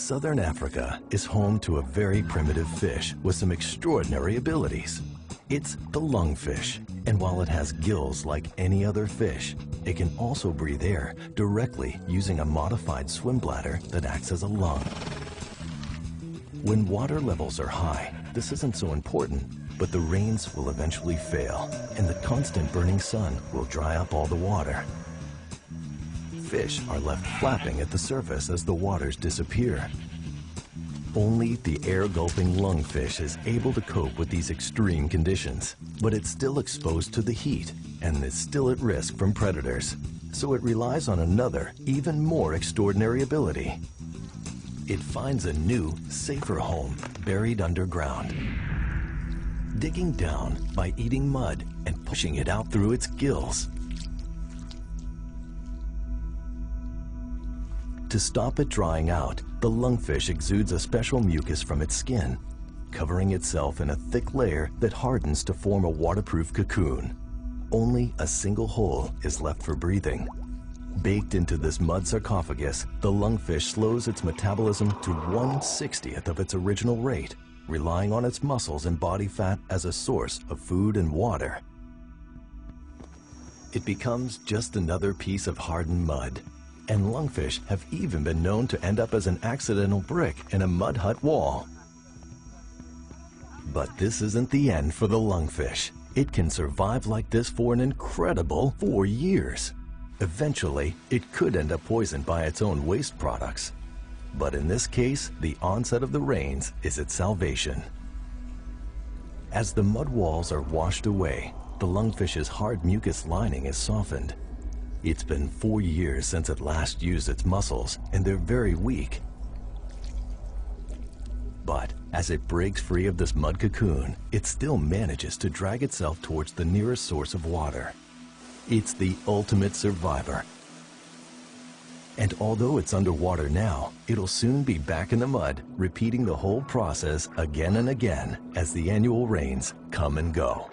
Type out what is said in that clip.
Southern Africa is home to a very primitive fish with some extraordinary abilities. It's the lungfish, and while it has gills like any other fish, it can also breathe air directly using a modified swim bladder that acts as a lung. When water levels are high, this isn't so important, but the rains will eventually fail, and the constant burning sun will dry up all the water. Fish are left flapping at the surface as the waters disappear. Only the air-gulping lungfish is able to cope with these extreme conditions, but it's still exposed to the heat and is still at risk from predators, so it relies on another, even more extraordinary ability. It finds a new, safer home buried underground, digging down by eating mud and pushing it out through its gills. To stop it drying out, the lungfish exudes a special mucus from its skin, covering itself in a thick layer that hardens to form a waterproof cocoon. Only a single hole is left for breathing. Baked into this mud sarcophagus, the lungfish slows its metabolism to 1/60th of its original rate, relying on its muscles and body fat as a source of food and water. It becomes just another piece of hardened mud. And lungfish have even been known to end up as an accidental brick in a mud hut wall. But this isn't the end for the lungfish. It can survive like this for an incredible 4 years. Eventually, it could end up poisoned by its own waste products. But in this case, the onset of the rains is its salvation. As the mud walls are washed away, the lungfish's hard mucus lining is softened. It's been 4 years since it last used its muscles, and they're very weak. But as it breaks free of this mud cocoon, it still manages to drag itself towards the nearest source of water. It's the ultimate survivor. And although it's underwater now, it'll soon be back in the mud, repeating the whole process again and again as the annual rains come and go.